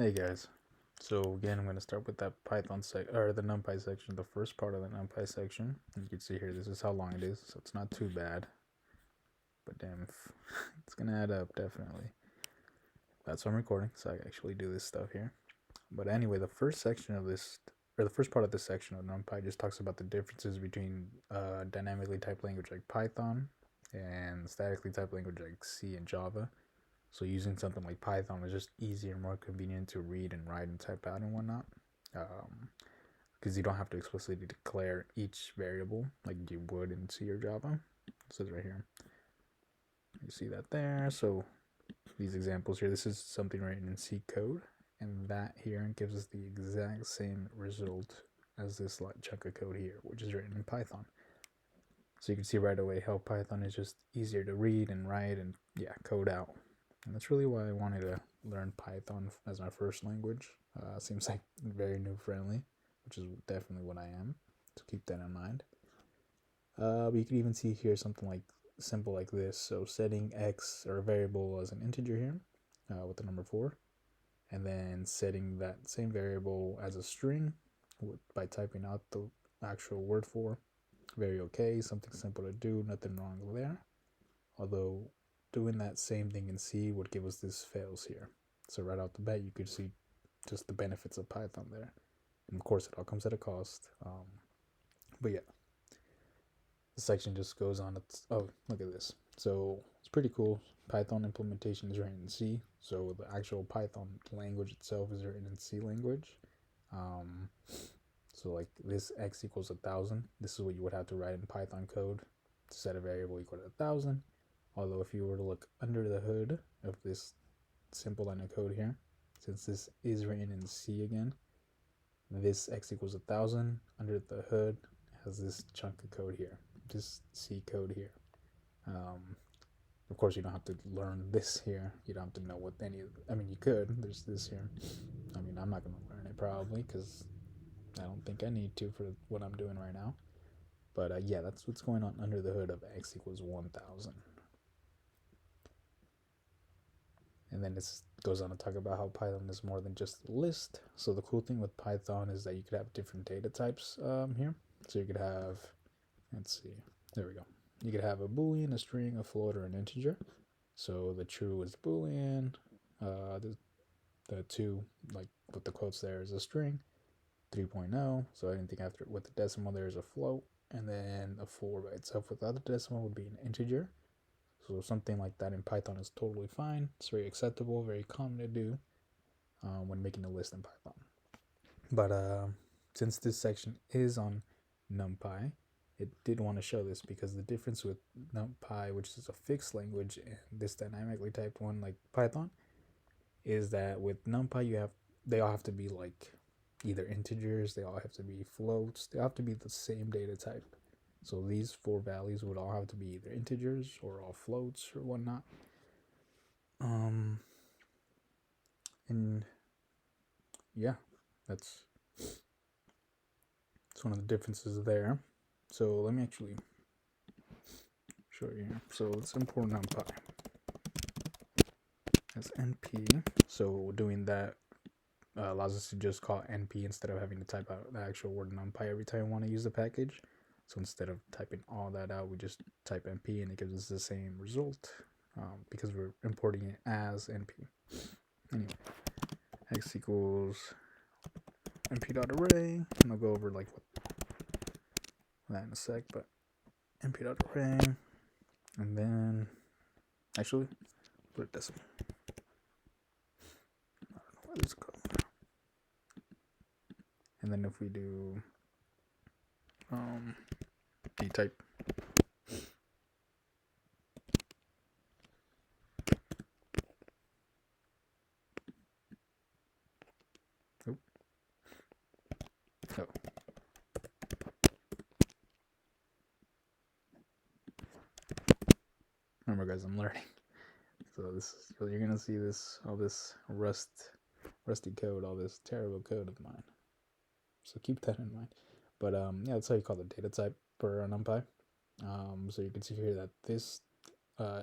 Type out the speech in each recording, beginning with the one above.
Hey guys, so again I'm going to start with that Python or the NumPy section, the first part of the NumPy section. As you can see here, this is how long it is, so it's not too bad. But damn, if it's going to add up definitely. That's why I'm recording, so I actually do this stuff here. But anyway, the first section of this, or the first part of this section of NumPy just talks about the differences between dynamically typed language like Python and statically typed language like C and Java. So using something like Python is just easier and more convenient to read and write and type out and whatnot, because you don't have to explicitly declare each variable like you would in C or Java. It says right here. You see that there. So these examples here, this is something written in C code, and that here gives us the exact same result as this chunk of code here, which is written in Python. So you can see right away how Python is just easier to read and write and code out. And that's really why I wanted to learn Python as my first language. Seems like very new friendly, which is definitely what I am. So keep that in mind. But you can even see here something like simple like this. So setting x or a variable as an integer here with the number 4, and then setting that same variable as a string by typing out the actual word for. Very okay, something simple to do, nothing wrong there. Although doing that same thing in C would give us this fails here. So right out the bat, you could see just the benefits of Python there. And of course, it all comes at a cost. But yeah, the section just goes on. Oh, look at this. So it's pretty cool. Python implementation is written in C. So the actual Python language itself is written in C language. So like this x equals 1,000. This is what you would have to write in Python code to set a variable equal to 1,000. Although if you were to look under the hood of this simple line of code here, since this is written in C again, this x equals 1,000 under the hood has this chunk of code here, this C code here. Of course, you don't have to learn this here. You don't have to know what any. I mean, you could. There's this here. I mean, I'm not going to learn it probably because I don't think I need to for what I'm doing right now. But yeah, that's what's going on under the hood of x equals 1,000. And then it goes on to talk about how Python is more than just a list. So the cool thing with Python is that you could have different data types here. So you could have, let's see, there we go. You could have a Boolean, a string, a float, or an integer. So the true is Boolean. The 2, like with the quotes there, is a string. 3.0, so anything after with the decimal there is a float. And then a 4 by itself without the decimal would be an integer. So something like that in Python is totally fine. It's very acceptable, very common to do when making a list in Python. But since this section is on NumPy, it did want to show this because the difference with NumPy, which is a fixed language, and this dynamically typed one like Python, is that with NumPy they all have to be like either integers, they all have to be floats, they all have to be the same data type. So these 4 values would all have to be either integers or all floats or whatnot. And yeah, that's one of the differences there. So let me actually show you here. So let's import NumPy as np. So doing that allows us to just call np instead of having to type out the actual word NumPy every time we want to use the package. So instead of typing all that out, we just type np and it gives us the same result because we're importing it as np. Anyway, x equals np.array, and I'll go over like that in a sec, but np.array, and then actually put a decimal. I don't know what it's called. And then if we do dtype, remember guys, I'm learning. So you're gonna see all this rusty code, all this terrible code of mine. So keep that in mind. But yeah, that's how you call the data type for NumPy. So you can see here that this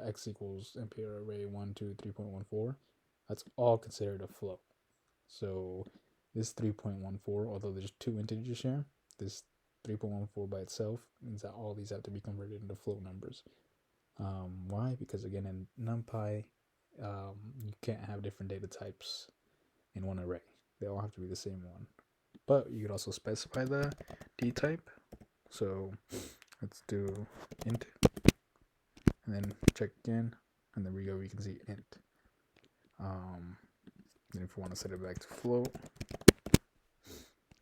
x equals np array 1, 2, 3.14. That's all considered a float. So this 3.14, although there's two integers here, this 3.14 by itself means that all these have to be converted into float numbers. Why? Because again, in NumPy, you can't have different data types in one array. They all have to be the same one. But you could also specify the D type. So let's do int, and then check again, and there we go. We can see int. And if you want to set it back to float,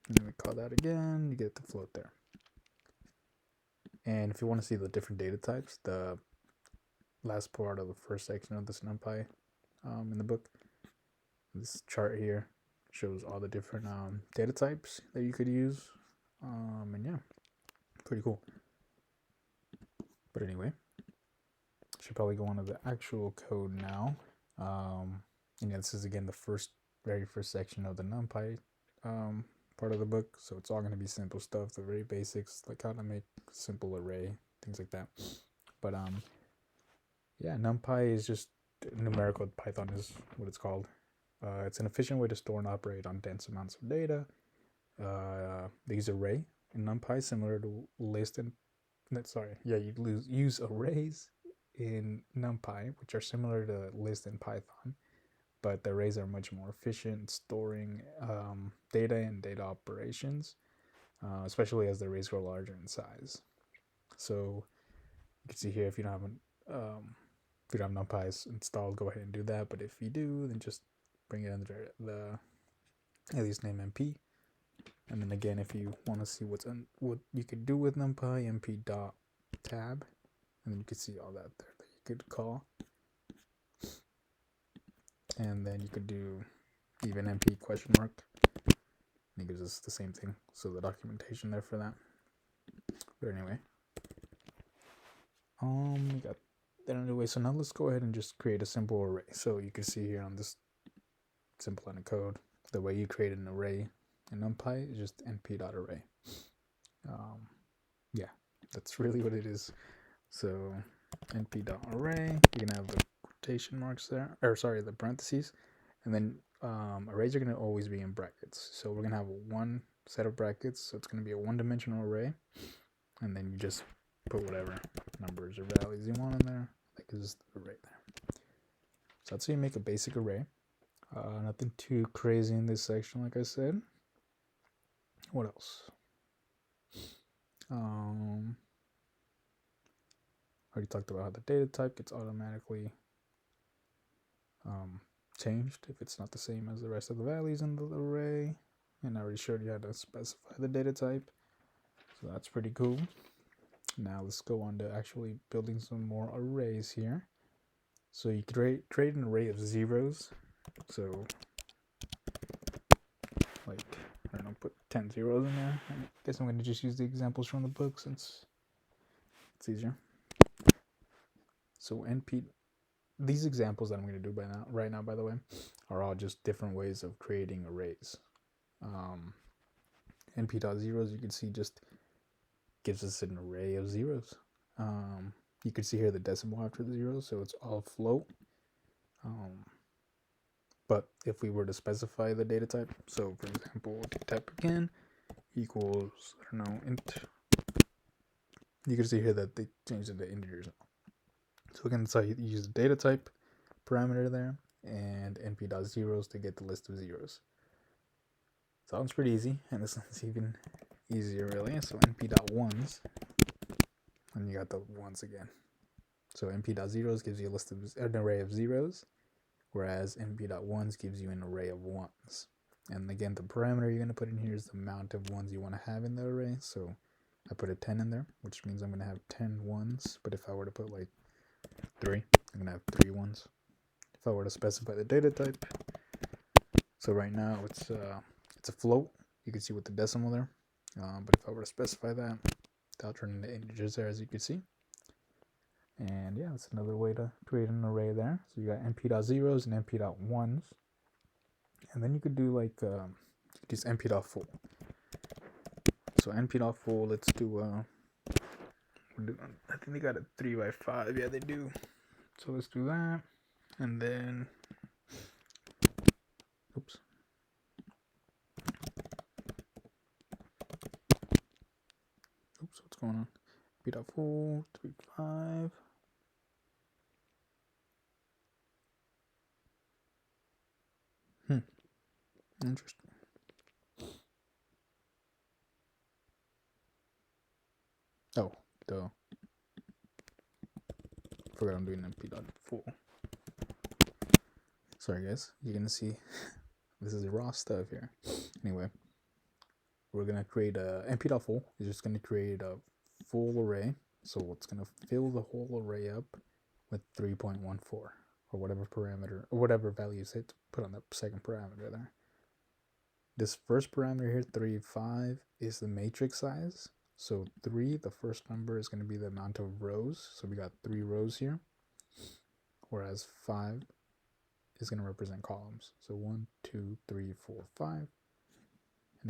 and then we call that again, you get the float there. And if you want to see the different data types, the last part of the first section of this NumPy in the book, this chart here shows all the different data types that you could use. And yeah, pretty cool. But anyway, should probably go on to the actual code now. And yeah, this is again the very first section of the NumPy part of the book, so it's all going to be simple stuff, the very basics, like how to make a simple array, things like that. But yeah, NumPy is just numerical Python is what it's called. It's an efficient way to store and operate on dense amounts of data. They use array in NumPy, similar to list and you use arrays in NumPy, which are similar to list in Python, but the arrays are much more efficient storing data and data operations, especially as the arrays grow larger in size. So you can see here, if you don't have NumPy installed, go ahead and do that. But if you do, then just bring it under the alias name np. And then again, if you want to see what you could do with NumPy, np.tab, and then you can see all that there that you could call. And then you could do even np question mark. And it gives us the same thing. So the documentation there for that. But anyway, we got that underway. So now let's go ahead and just create a simple array. So you can see here on this simple line of code, the way you create an array in NumPy is just np.array. Yeah, that's really what it is. So np.array, you can have the quotation marks there, or sorry, the parentheses, and then arrays are going to always be in brackets. So we're going to have one set of brackets, so it's going to be a one-dimensional array, and then you just put whatever numbers or values you want in there. That gives us the array there. So that's how you make a basic array. Nothing too crazy in this section, like I said. What else? Already talked about how the data type gets automatically changed if it's not the same as the rest of the values in the array. And I already showed you how to specify the data type. So that's pretty cool. Now let's go on to actually building some more arrays here. So you could create an array of zeros. So like, I don't know, put 10 zeros in there. I guess I'm going to just use the examples from the book since it's easier. So these examples that I'm going to do right now, by the way, are all just different ways of creating arrays. np.zeros, you can see, just gives us an array of zeros. You can see here the decimal after the zeros, so it's all float. But if we were to specify the data type, so for example, data type again equals, I don't know, int. You can see here that they changed it to integers. So again, that's how you use the data type parameter there, and np.zeros to get the list of zeros. Sounds pretty easy, and this one's even easier really. So np.ones, and you got the ones again. So np.zeros gives you a list of an array of zeros, whereas np.ones gives you an array of ones. And again, the parameter you're going to put in here is the amount of ones you want to have in the array. So I put a 10 in there, which means I'm going to have 10 ones. But if I were to put like 3, I'm going to have 3 ones. If I were to specify the data type, so right now it's a float. You can see with the decimal there. But if I were to specify that, that'll turn into integers there, as you can see. And yeah, that's another way to create an array there. So you got np.zeros and np.ones. And then you could do like just np.full. So np.full, let's do I think they got a 3x5. Yeah, they do. So let's do that. And then, oops. going on? Pt.4, 3.5. Interesting. Oh, duh. Forgot I'm doing Numpy.4. Sorry guys, you're gonna see this is raw stuff here. Anyway, we're gonna create a np.full is just gonna create a full array. So it's gonna fill the whole array up with 3.14 or whatever parameter or whatever value you set to put on the second parameter there. This first parameter here, 3.5, is the matrix size. So 3, the first number, is going to be the amount of rows. So we got 3 rows here. Whereas 5 is going to represent columns. So 1, 2, 3, 4, 5. And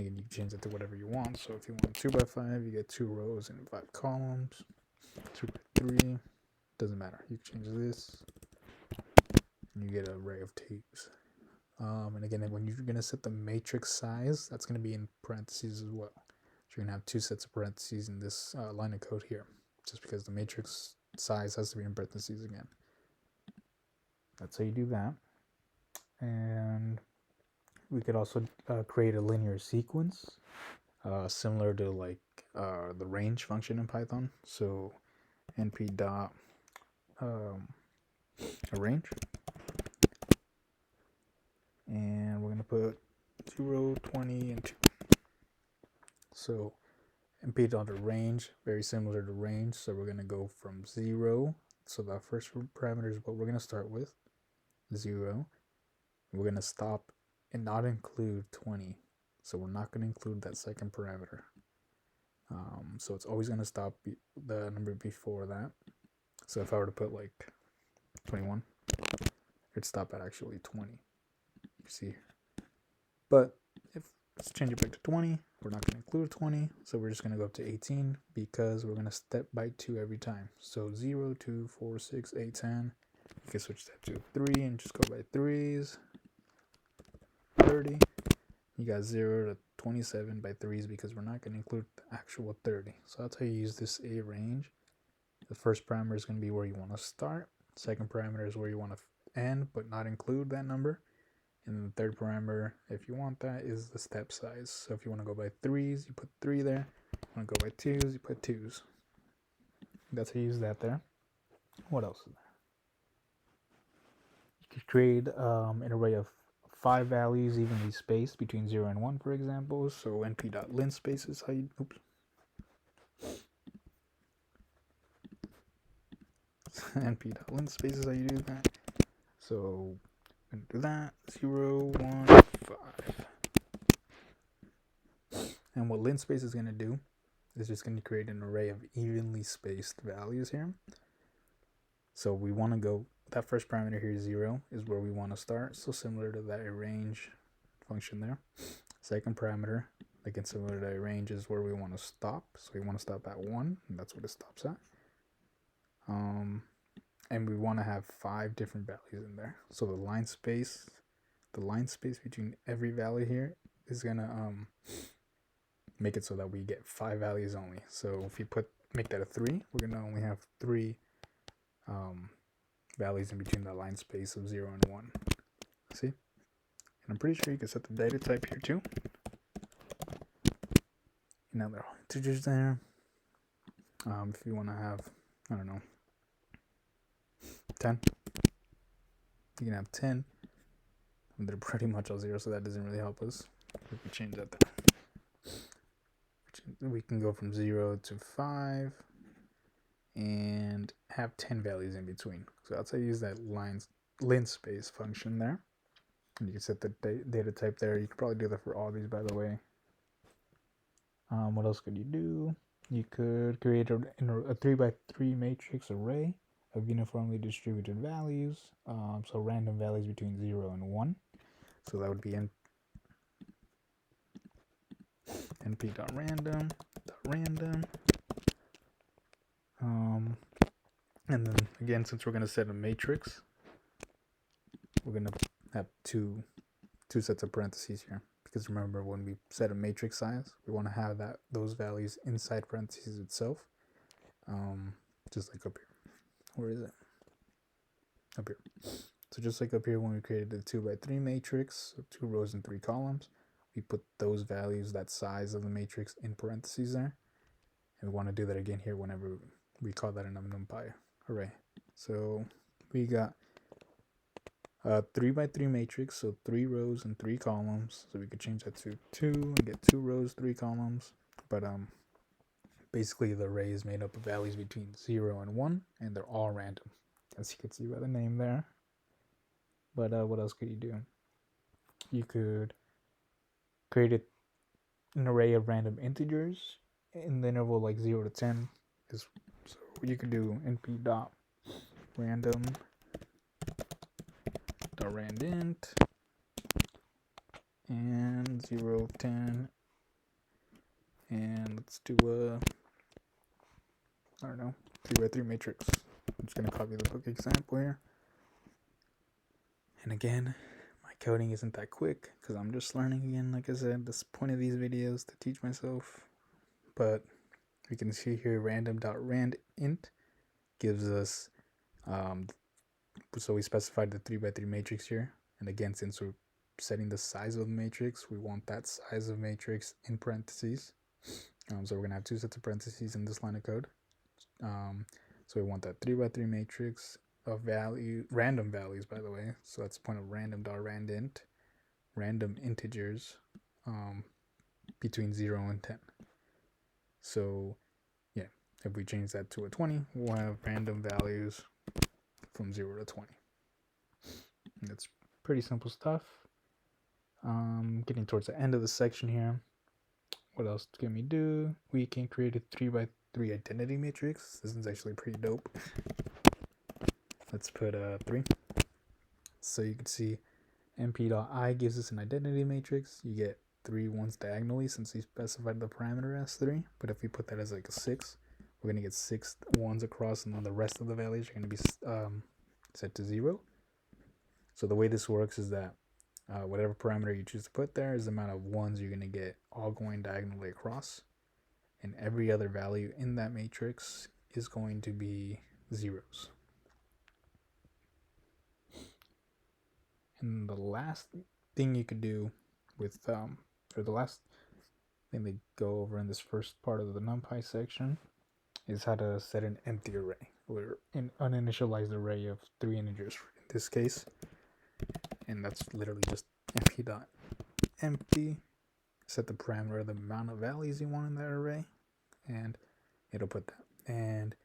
again, you can change it to whatever you want. So if you want 2 by 5, you get 2 rows and 5 columns. 2 by 3, doesn't matter. You can change this. And you get an array of 2s. And again, when you're going to set the matrix size, that's going to be in parentheses as well. So you're going to have 2 sets of parentheses in this line of code here, just because the matrix size has to be in parentheses again. That's how you do that. And we could also create a linear sequence, similar to like the range function in Python. So np arrange. And we're going to put 0, 20, and 2. So np.range, very similar to range. So we're going to go from 0. So the first parameter is what we're going to start with, 0. We're going to stop and not include 20. So we're not going to include that second parameter. So it's always going to stop the number before that. So if I were to put like 21, it'd stop at actually 20. You see, but if let's change it back to 20, we're not going to include 20, so we're just going to go up to 18 because we're going to step by 2 every time. So 0, 2, 4, 6, 8, 10. You can switch that to 3 and just go by 3s. 30. You got 0 to 27 by 3s because we're not going to include the actual 30. So that's how you use this a range. The first parameter is going to be where you want to start. Second parameter is where you want to end but not include that number. And then the third parameter, if you want that, is the step size. So if you want to go by 3s, you put 3 there. If you want to go by 2s, you put 2s. That's how you use that there. What else is there? You could create an array of 5 values evenly spaced between 0 and 1, for example. So np.linspace is how you... Oops. np.linspace is how you do that. So I'm going to do that. 0, 1, 5. And what linspace is going to do is just going to create an array of evenly spaced values here. So we want to go, that first parameter here, 0, is where we want to start. So similar to that arrange function there. Second parameter, again similar to arrange, is where we want to stop. So we want to stop at 1, and that's what it stops at. And we want to have 5 different values in there. So the line space between every value here is going to make it so that we get 5 values only. So if you make that a 3, we're going to only have 3 values in between the line space of 0 and 1. See? And I'm pretty sure you can set the data type here too. Now there are integers there. If you want to have, I don't know, 10, you can have 10. And they're pretty much all 0, so that doesn't really help us. We can change that there. We can go from 0 to 5 and have 10 values in between. So that's how you use that linspace function there. And you can set the data type there. You could probably do that for all these, by the way. What else could you do? You could create a 3 by 3 matrix array of uniformly distributed values. So random values between 0 and 1. So that would be np.random. And then again, since we're going to set a matrix, we're going to have two sets of parentheses here. because remember when we set a matrix size, we want to have those values inside parentheses itself, just like up here. Where is it? Up here. So just like up here when we created the 2x3 matrix, so 2 rows and 3 columns, we put those values, that size of the matrix, in parentheses there. And we want to do that again here whenever we call that a NumPy array. So we got a 3x3 matrix, so 3 rows and 3 columns. So we could change that to 2 and get 2 rows, 3 columns. But basically the array is made up of values between 0 and 1, and they're all random, as you can see by the name there. But what else could you do? You could create an array of random integers in the interval like 0 to 10. So you could do np.random.randint and 0, 10, and let's do I don't know, 3x3 matrix. I'm just gonna copy the book example here. And again, my coding isn't that quick because I'm just learning again. Like I said, this point of these videos to teach myself. But we can see here random.randint gives us so we specified the 3x3 matrix here, and again, since we're setting the size of the matrix, we want that size of matrix in parentheses. So we're gonna have 2 sets of parentheses in this line of code. So we want that 3x3 matrix of random values, by the way. So that's the point of random.randint, random integers between 0 and 10. So yeah, if we change that to a 20, we'll have random values from 0 to 20. And that's pretty simple stuff. Getting towards the end of the section here. What else can we do? We can create a 3x3 identity matrix. This is actually pretty dope. Let's put 3. So you can see np.I gives us an identity matrix. You get 3 ones diagonally since we specified the parameter as 3. But if we put that as like a 6, we're going to get 6 ones across, and then the rest of the values are going to be set to 0. So the way this works is that whatever parameter you choose to put there is the amount of ones you're going to get all going diagonally across. And every other value in that matrix is going to be zeros. And the last thing you could do with, or the last thing they go over in this first part of the NumPy section is how to set an empty array, or an uninitialized array of 3 integers in this case. And that's literally just np.empty, set the parameter of the amount of values you want in that array, and it'll put that. And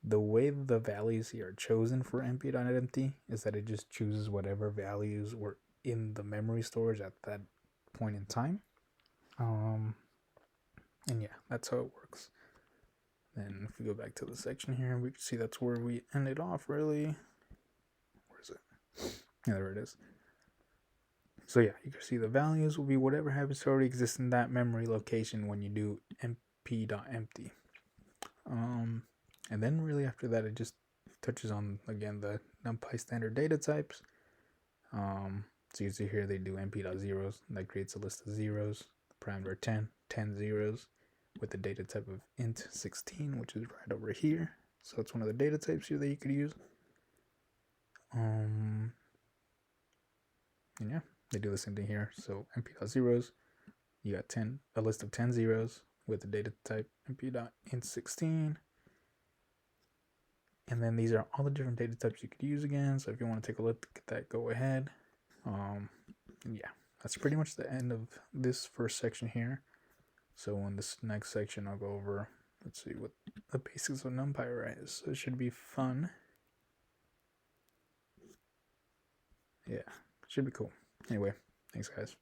the way the values here are chosen for np.empty is that it just chooses whatever values were in the memory storage at that point in time. And yeah, that's how it works. Then if we go back to the section here, we can see that's where we ended off, really. Where is it? Yeah, there it is. So yeah, you can see the values will be whatever happens to already exist in that memory location when you do np.empty. And then really after that, it just touches on, again, the NumPy standard data types. So you see here they do np.zeros, and that creates a list of zeros. The parameter 10 zeros, with the data type of int 16, which is right over here. So it's one of the data types here that you could use. And yeah, they do the same thing here. So np.zeros, you got a list of 10 zeros with the data type np.int16. And then these are all the different data types you could use again. So if you want to take a look at that, go ahead. Yeah, that's pretty much the end of this first section here. So in this next section, I'll go over, let's see, what the basics of NumPy array is. So it should be fun. Yeah, it should be cool. Anyway, thanks guys.